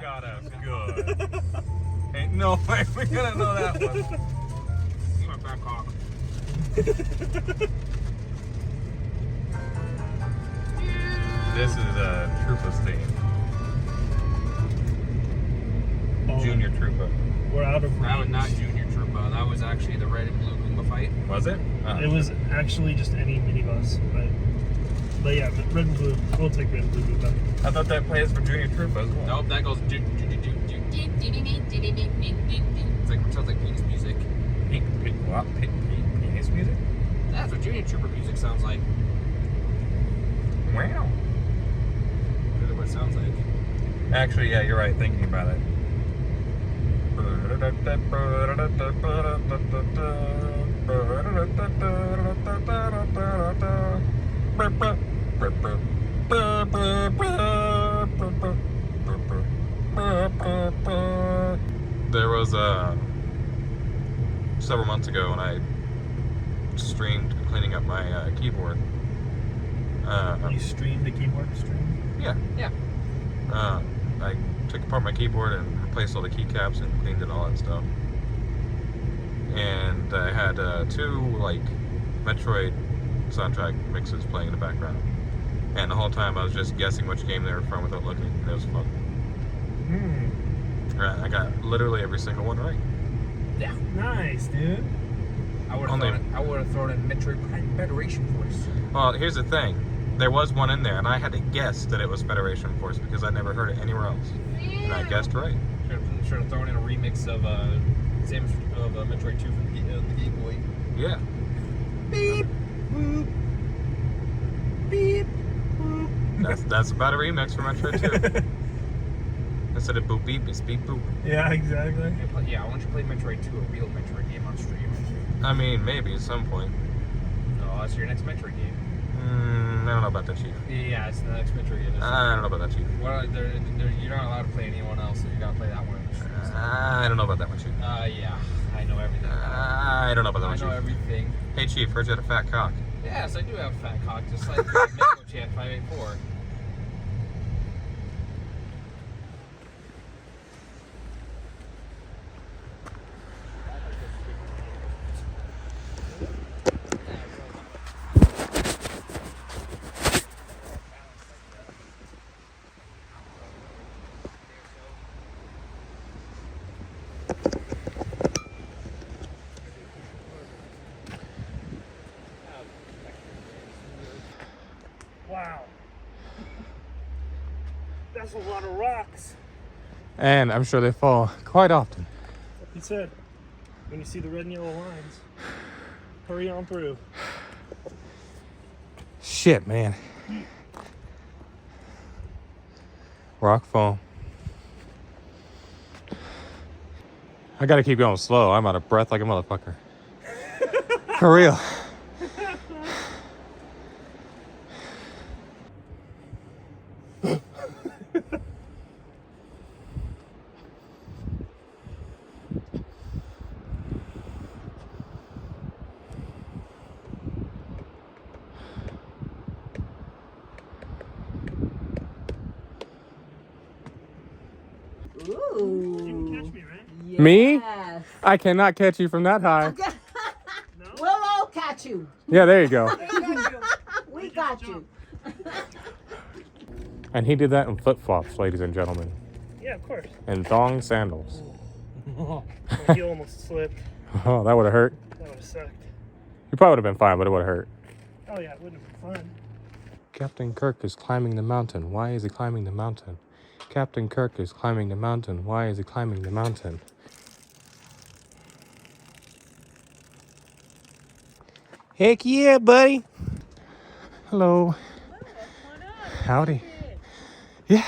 got us good. Ain't no way we're gonna know that one. My back hawk. This is a Troopa's theme. Junior Troopa. We're out of range. That was not Junior Troopa. That was actually the red and blue Goomba fight. Was it? It was actually just any minibus, but yeah, but red and blue. We'll take red and blue. But I thought that plays for Junior Troopa as well. Nope, that goes. It's like, it sounds like penis music. What? Penis music? That's what Junior Trooper music sounds like. Wow. Really what it sounds like. Actually, yeah, you're right. Thinking about it. There was several months ago when I streamed cleaning up my keyboard. you streamed the keyboard stream? Yeah. Yeah. I took apart my keyboard and replaced all the keycaps and cleaned it all and stuff. And I had two like Metroid soundtrack mixes playing in the background. And the whole time I was just guessing which game they were from without looking. It was fun. I got literally every single one right. Yeah. Nice, dude. I would have thrown in Metroid Prime Federation Force. Well, here's the thing. There was one in there, and I had to guess that it was Federation Force because I never heard it anywhere else. And I guessed right. Should have thrown in a remix of Samus of Metroid 2 from the Game Boy. Yeah. Beep, boop. Beep, boop. That's about a remix for Metroid 2. Instead of boop beep, it's beep boop. Yeah, exactly. Yeah, why don't you play Metroid 2, a real Metroid game on stream? I mean, maybe at some point. Oh, that's your next Metroid game. I don't know about that, Chief. Yeah, it's the next Metroid game. I don't know about that, Chief. Well, you're not allowed to play anyone else, so you gotta play that one. I don't know about that one, Chief. Yeah, I know everything. I don't know about that one, I know Chief. everything. Hey, Chief, heard you had a fat cock. Yes, I do have a fat cock, just like Mako Chan 584. Wow. That's a lot of rocks. And I'm sure they fall quite often. He said, when you see the red and yellow lines, hurry on through. Shit, man. Rock fall. I gotta keep going slow. I'm out of breath like a motherfucker. For real. Ooh. You can catch me, right? Yes. Me? I cannot catch you from that high. We'll all catch you. Yeah, there you go. We got you. And he did that in flip-flops, ladies and gentlemen. Yeah, of course. And thong sandals. My heel almost slipped. Oh, that would have hurt. That would have sucked. You probably would have been fine, but it would have hurt. Oh yeah, it wouldn't have been fun. Captain Kirk is climbing the mountain. Why is he climbing the mountain? Captain Kirk is climbing the mountain. Why is he climbing the mountain? Heck yeah, buddy. Hello. Howdy. Yeah.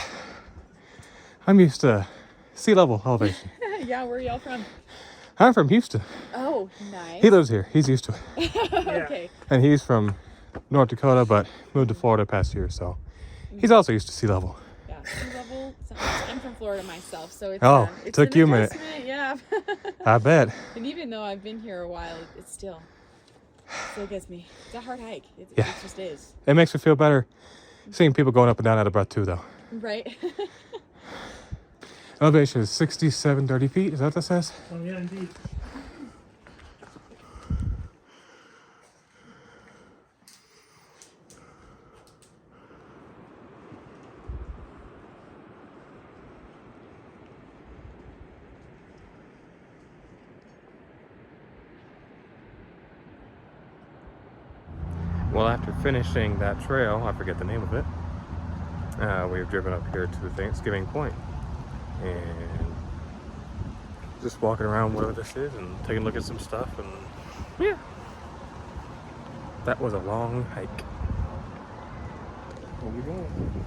I'm used to sea level elevation. Yeah, where are y'all from? I'm from Houston. Oh, nice. He lives here. He's used to it. Okay. And he's from North Dakota, but moved to Florida past year, so he's also used to sea level. Yeah, sea level. I'm from Florida myself, so it's It took an you a minute. adjustment, yeah. I bet. And even though I've been here a while, it still gets me. It's a hard hike. It just is. It makes me feel better seeing people going up and down out of breath too, though. Right. Elevation is 6730 feet. Is that what that says? Oh yeah, indeed. Well, after finishing that trail, I forget the name of it, we've driven up here to Thanksgiving Point and just walking around wherever this is and taking a look at some stuff, and yeah, that was a long hike. Where we going?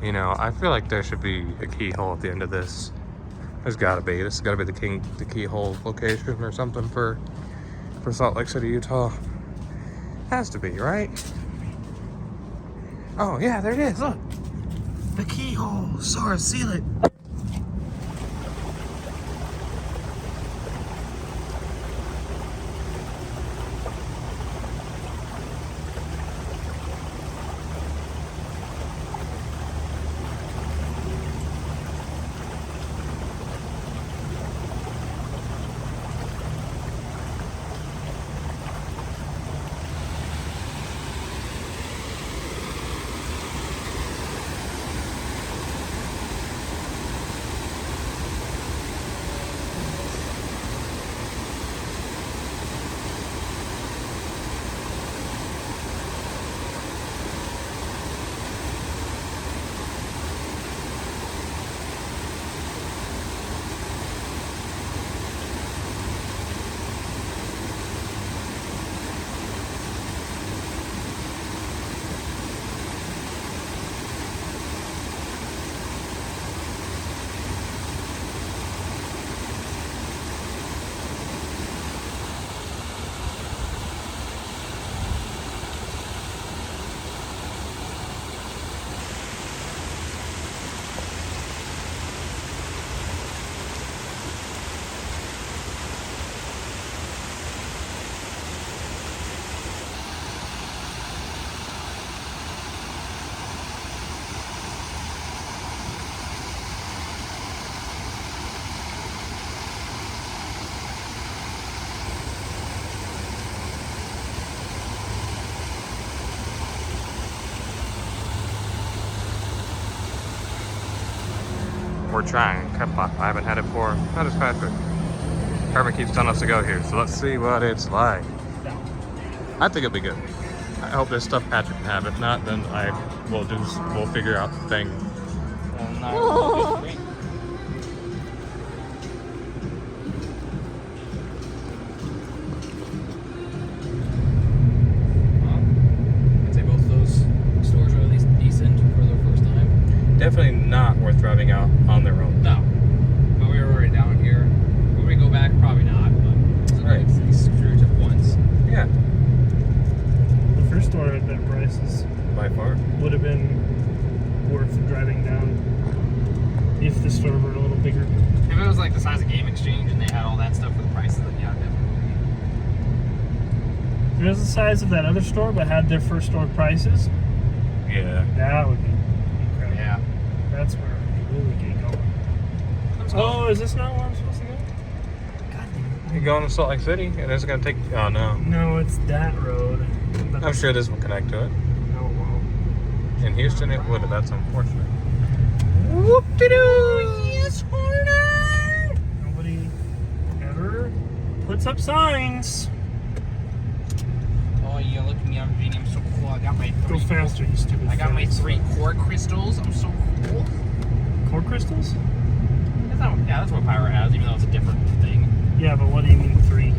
You know, I feel like there should be a keyhole at the end of this. There's gotta be. This has gotta be the keyhole location or something for Salt Lake City, Utah. Has to be, right? Oh yeah, there it is. Look, the keyhole. Sorry, seal it. We're trying. I haven't had it before. Not as fast, but Herman keeps telling us to go here, so let's see what it's like. I think it'll be good. I hope there's stuff Patrick can have. If not, then we'll figure out the thing. I'd say both of those stores are at least decent for their first time. Definitely not worth driving out on their own. No. But we were already down here. Would we go back? Probably not. But Right. these screws up once. Yeah, The first store at that prices by far. would have been worth driving down if the store were a little bigger. If it was like the size of Game Exchange and they had all that stuff for the prices, then yeah, definitely. If it was the size of that other store but had their first store prices, Yeah. that would be incredible. Yeah. That's where we really get going. Let's go. Oh, is this not where I'm supposed to go? God damn You're going to Salt Lake City, and it's gonna take. Oh no. it. No, it's that road. But I'm sure this will connect to it. No, it won't. In Houston, it would. That's unfortunate. Whoop-de-doo! Yes, Horner! Nobody ever puts up signs. Oh, yeah, look at me. I'm Genie. I'm so cool. I got my Go three. faster, you stupid. I got my fence. 3 core crystals. I'm so cool. Core crystals? That's what Pyro has, even though it's a different thing. Yeah, but what do you mean 3?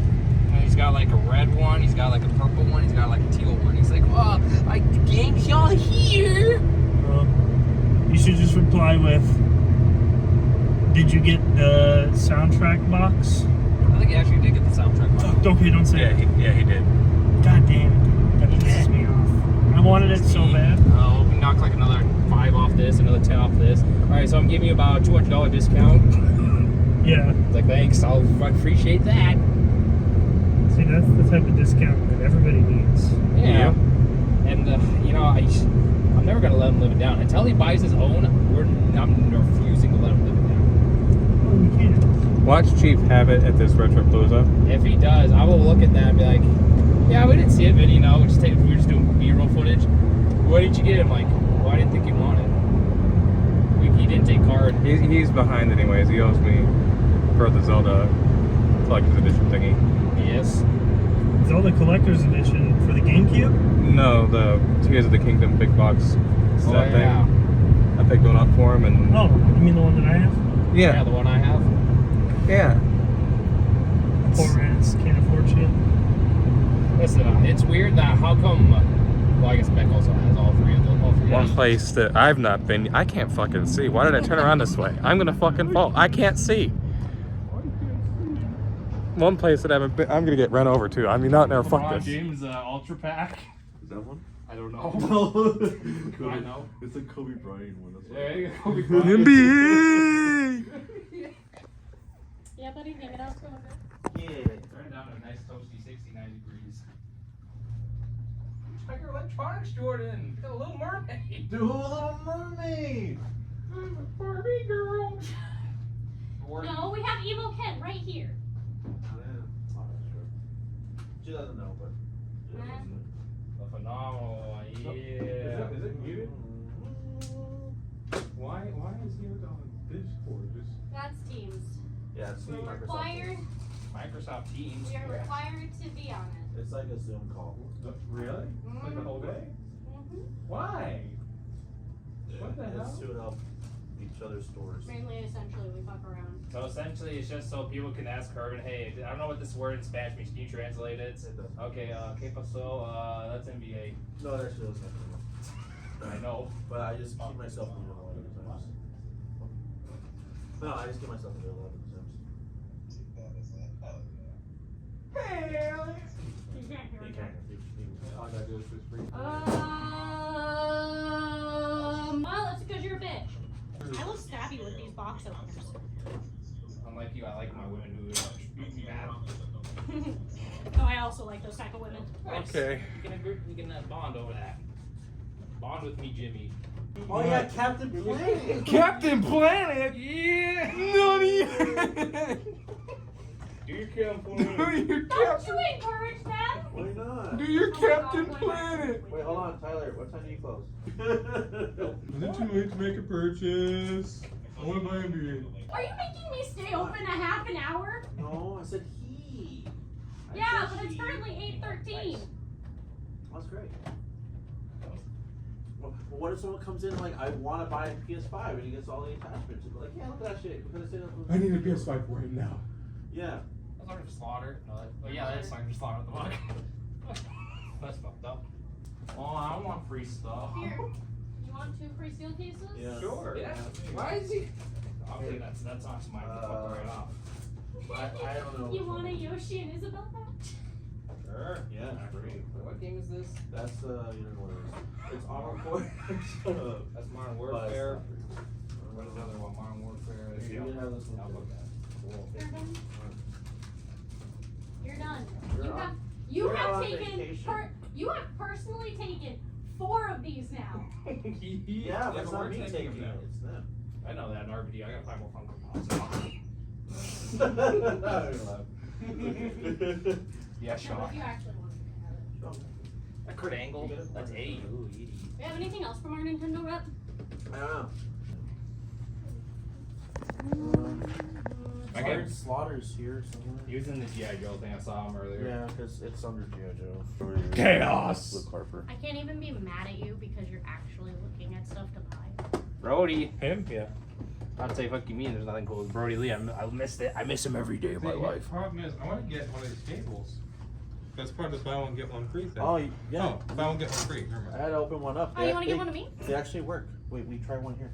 he's got like a red one, he's got like a purple one, he's got like a teal one. He's like, oh, like the game's all here. You should just reply with, did you get the soundtrack box? I think he actually did get the soundtrack box. Okay, don't say it. Yeah, he did. God damn it, dude. That pisses me off. I wanted it so bad. Oh, we knocked like another 5 off this, another 10 off this. Alright, so I'm giving you about a $200 discount. Yeah. It's like, thanks, I'll appreciate that. See, that's the type of discount that everybody needs. Yeah. And, you know, I'm never going to let him live it down. Until he buys his own, I'm refusing to let him live it down. Oh, you can't. Watch Chief have it at this Retropalooza. If he does, I will look at that and be like, yeah, we didn't see it, but you know, we were just doing B-roll footage. What did you get him? Like, well, I didn't think he wanted. He didn't take card. He's behind anyways. He owes me for the Zelda Collector's Edition thingy. Yes. Zelda Collector's Edition for the GameCube? No, the Tears of the Kingdom big box set thing. Yeah. I picked one up for him and... Oh, you mean the one that I have? Yeah, the one I have. Yeah. Poor ass, can't afford shit. Listen, it's weird that how come... well, I guess Beck also has all three of them. One place that I've not been, I can't fucking see. Why did I turn around this way? I'm gonna fucking fall. I can't see. One place that I haven't been, I'm gonna get run over too. I mean, not there. Fuck this. James Ultra Pack. Is that one? I don't know. I know. It's a Kobe Bryant one. That's There you go. NBA. Yeah, buddy, hang it out. Yeah. Turn it down to a nice toasty 69 degrees. Check your electronics, Jordan. Got a Little Mermaid. Do a Little Mermaid. Barbie girl. No, we have Evil Ken right here. She doesn't know, but. A phenomenal one, yeah. Is it muted? Why is he on Discord? That's Teams. Yeah, it's We're Microsoft. required. Microsoft Teams. We are required to be on it. It's like a Zoom call. Really? Like the whole day? Mm-hmm. Why? What the It's hell? to help each other's stores. Mainly, essentially, we fuck around. So essentially, it's just so people can ask Herman, hey, I don't know what this word in Spanish means. Can you translate it? Okay, ¿qué pasó? That's NBA. No, that shit doesn't happen. I know. But I just keep myself muted a lot of times. No, I just keep myself muted a lot of times. You can't hear You it. can't. All I gotta do is just read. Well, it's because you're a bitch. I will stab you with these box openers. Unlike you, I like my women who treat me bad. Oh, I also like those type of women. Nice. Okay. You can bond over that. Bond with me, Jimmy. Oh yeah, Captain Planet. Captain Planet? Yeah. Nutty! Do your Captain Do your Don't Captain, you encourage them? Why not? do your Oh my Captain God, Planet! Wait, hold on, Tyler. What time do you close? Is it too late to make a purchase? I want to buy NBA. Are you making me stay open a half an hour? No, I said he. I Yeah, said but it's he. currently 8:13. That's great. Well, what if someone comes in like, I want to buy a PS5 and he gets all the attachments? You'd be like, yeah, look at that shit. Because it's in I need a PS5 right now. Yeah. That's Sergeant Slaughter. Well, yeah, that's Sergeant Slaughter at the bottom. That's fucked up. Oh, I don't want free stuff. Here, you want 2 free steel cases? Yeah. Sure. Yeah. Why is he? Obviously, that's not mine. Fuck right off. I don't know. You want a Yoshi and Isabel patch? Sure. Yeah. Great. What game is this? That's you don't know what it is. It's Armored Core. That's Modern Warfare. What is the other one? Modern Warfare. There You you can go. have this one. I'll too. look at it. Cool. You're done. You're on- You you're have on taken. vacation. You have personally taken 4 of these now. Yeah, but it's not me taking it. It's them. I know that in RPD. I gotta find more Funko Pops. Yeah, No, sure. but if you actually want to have it. That Kurt Angle. That's A. Ooh, Do you have anything else from our Nintendo rep? I don't know. Okay. Slaughter's here somewhere. He was in the G.I. Joe thing. I saw him earlier. Yeah, because it's under G.I. Joe. Chaos! Luke Harper. I can't even be mad at you because you're actually looking at stuff to buy. Brody. Him? Yeah. I'd say fuck you mean there's nothing cool with Brody Lee. I missed it. I miss him every day of my life. Problem is, I want to get one of these cables. That's part of the buy one get one free thing. Oh, yeah. Oh, buy one get one free. Never I mind. had to open one up. Oh, you want to get one of me? They actually work. Wait, we try one here.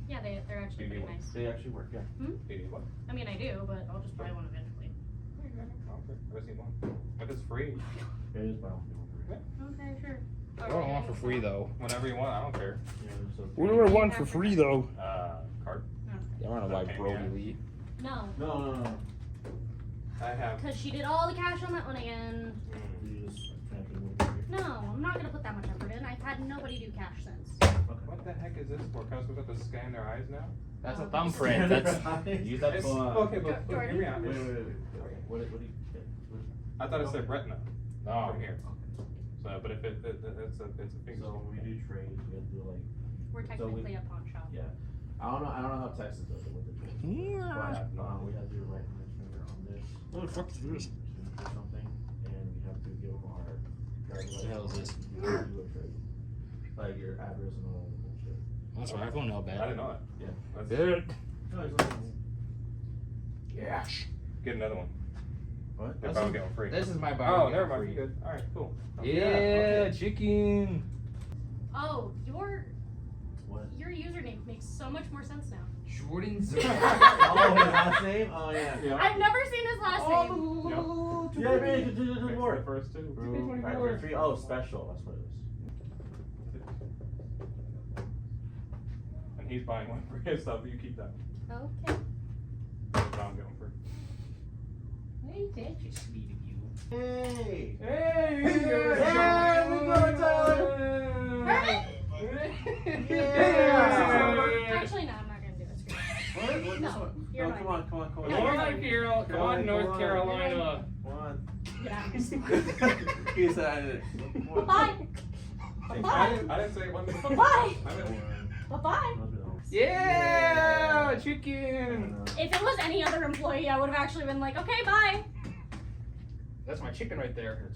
Yeah, they're actually pretty nice. They actually work, yeah. You need one? I mean, I do, but I'll just buy one eventually. I just need one. If it's free. It is buy one. Okay, sure. I don't want for free though. Whenever you want, I don't care. Yeah, so What do I want for free though? Card. I want to buy Brody Elite. No, No. I have. because she did all the cash on that one again. You just can't do it over here. No, I'm not gonna put that much effort in. I've had nobody do cash since. What the heck is this for? Customers have to scan their eyes now? That's a Oh. thumbprint. That's Use that It's, for. okay, but Jordan? hear me out. Wait. It's- What do you get? I thought it said retina no. from here. So, but if it's a finger. So when we do trade, we have to do like. We're technically a pawn shop. Yeah. I don't know how Texas does it with the trade. Yeah. But we have to do right finger on this. What the fuck is this? Or something, and we have to give them our. What the hell is this? Do a trade. Like your address and all that bullshit. That's my iPhone now, I didn't know that. Yeah. That's, Dude. No, it's not. Gosh. Get another one. What? If I would get one free. This is my buy. Oh, one, get never one mind. free. Good. All right, cool. Yeah, okay. chicken. Oh, your What? username makes so much more sense now. Jordan's. Oh, his last name? Oh, yeah. I've never seen his last name. Oh, Yeah, man, you did Fix more. the first two. Right for free. Oh, special. That's what it is. And he's buying one for his stuff. You keep that. Okay. I'm going for. Hey, that's just sweet of you. Hey! Hey! Hey, we go, Tyler! Yeah! Actually, no, I'm not gonna do it. Screw it. What? No, This one? you're No, right. come on. No, Come you're on, right. Carol. Come on, North Carolina. Come on. Get out. He said I did it. Bye. I didn't say one thing. Bye. I didn't. Bye. Yeah, chicken. If it was any other employee, I would have actually been like, okay, bye. That's my chicken right there.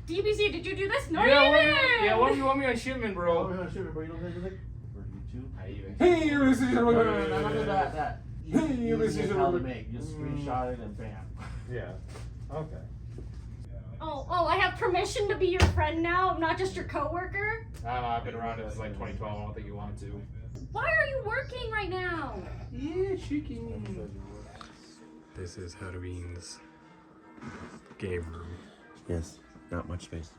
DBC, did you do this? No, Yeah, you what, didn't. yeah, what do you want me on shipment, Oh, bro? we're gonna shoot it, bro. You don't think you think? For YouTube? I even. Hey, you listen No, to not that. You You listen just to how to the- make. Just screenshot it and bam. Yeah. Okay. Oh, I have permission to be your friend now. I'm not just your coworker. I don't know, I've been around since like 2012. I don't think you wanted to. Why are you working right now? Yeah, chicken. This is Halloween's game room. Yes. Not much space.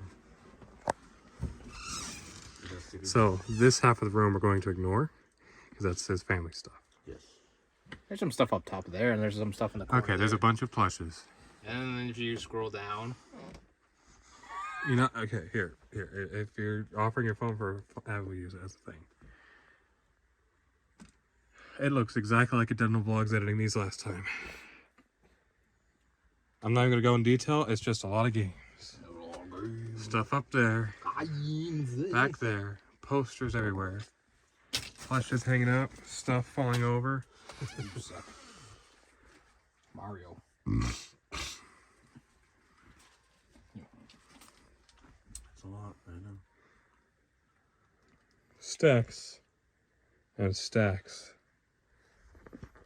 So this half of the room we're going to ignore because that's his family stuff. Yes. There's some stuff up top of there, and there's some stuff in the corner. Okay, there's a bunch of plushes. And then if you scroll down, You know, okay, here. If you're offering your phone for Apple use it as a thing. It looks exactly like it did in the vlogs editing these last time. I'm not even gonna go in detail, it's just a lot of games. Stuff up there, back there, posters everywhere, plushes hanging up, stuff falling over. Mario. That's a lot, I know. Stacks and stacks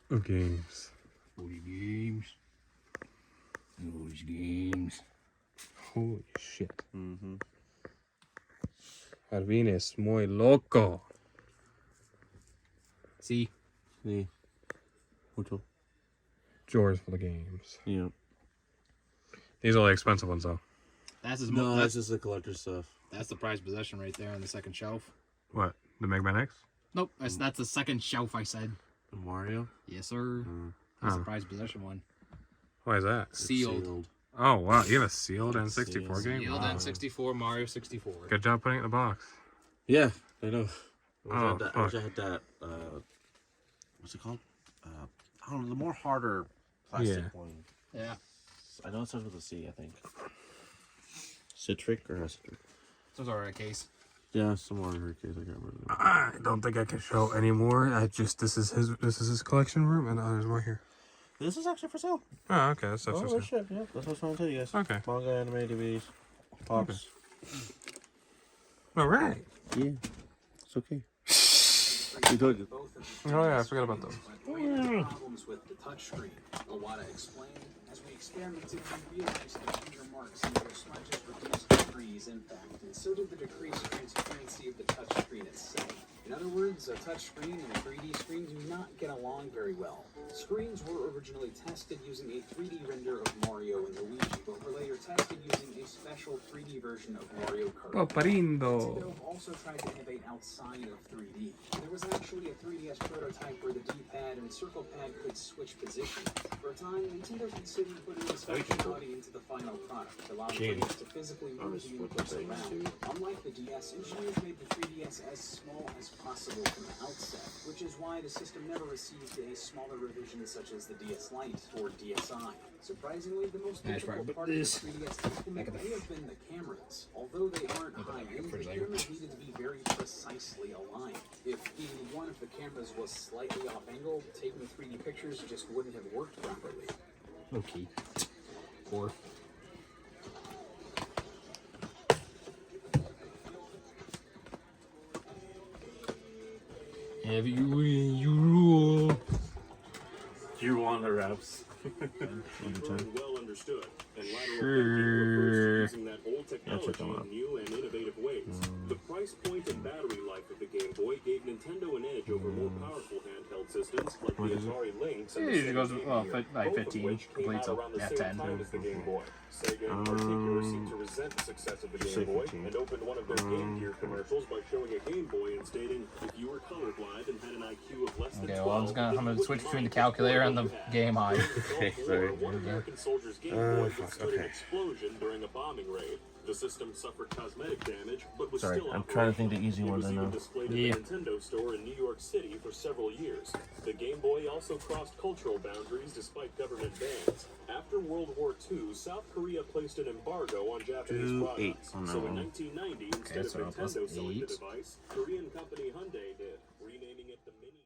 of games. 40 games. Those games. Holy shit. Mm-hmm. Alvin es muy loco. See? See. Mucho. Drawers full of games. Yeah. These are the expensive ones though. That's his No, that's just the collector stuff. That's the prized possession right there on the second shelf. What? The Mega Man X? Nope, that's the second shelf I said. Mario? Yes, sir. That's Oh. the prized possession one. Why is that? It's Sealed. Oh wow, you have a sealed N64 Sealed. game? Sealed Wow. N64, Mario 64. Good job putting it in the box. Yeah, I know. Oh, I wish I had that, what's it called? I don't know, the more harder plastic Yeah. one. Yeah. I know it starts with a C, I think. Citric or Citric? Those are a case. Yeah, somewhere in her case, I can't remember. I don't think I can show anymore. This is his collection room, and there's more here. This is actually for sale. Oh, okay, that's Oh, just shit, yeah. That's what I was trying to tell you guys. okay. Manga, anime, DVDs, pops. All right. Yeah, it's okay. You told you. Oh yeah, I forgot about those. We had problems with the touchscreen. Iwata explained, as we experimented, we realized that finger marks and their smudges reduced degrees impact, and so did the decreased transparency of the touchscreen itself. In other words, a touchscreen and a 3D screen do not get along very well. Screens were originally tested using a 3D render of Mario and Luigi, but were later tested using a special 3D version of Mario Kart. Nintendo also tried to innovate outside of 3D. There was actually a 3DS prototype where the D-pad and circle pad could switch positions. For a time, Nintendo considered putting this functionality into the final product, allowing players to physically move the inputs around. Unlike the DS, engineers made the 3DS as small as possible from the outset, which is why the system never received a smaller revision such as the DS Lite or DSi. Surprisingly, the most difficult part of the 3DS system may have been the cameras. Although they aren't high-end, the cameras needed to be very precisely aligned. If even one of the cameras was slightly off angle, taking 3D pictures just wouldn't have worked properly. Okay. Or. Have you rule? You want the reps? Well understood, and lateral Sure. using that old technology in new and innovative ways. The price point and battery life of the Game Boy gave Nintendo an edge over more powerful handheld systems like the Atari Lynx and the It goes Sega well, Gear, like both of 15 which came completes out around the same 10. time as the Game Boy. Sega in particular seemed to resent the success of the Game Boy and opened one of their Game Gear commercials by showing a Game Boy and stating, if you were colorblind and had an IQ of less than 12, I'm gonna switch between the calculator and the game eye. One American soldier's Game Boy withstood an explosion during a bombing raid. The system suffered cosmetic damage, but was still I'm trying to think the easy ones I know. It was even displayed at the Nintendo store in New York City for several years. The Game Boy also crossed cultural boundaries despite government bans. After World War II, South Korea placed an embargo on Japanese products. So in 1990, instead of Nintendo selling the device, Korean company Hyundai did, renaming it the Mini.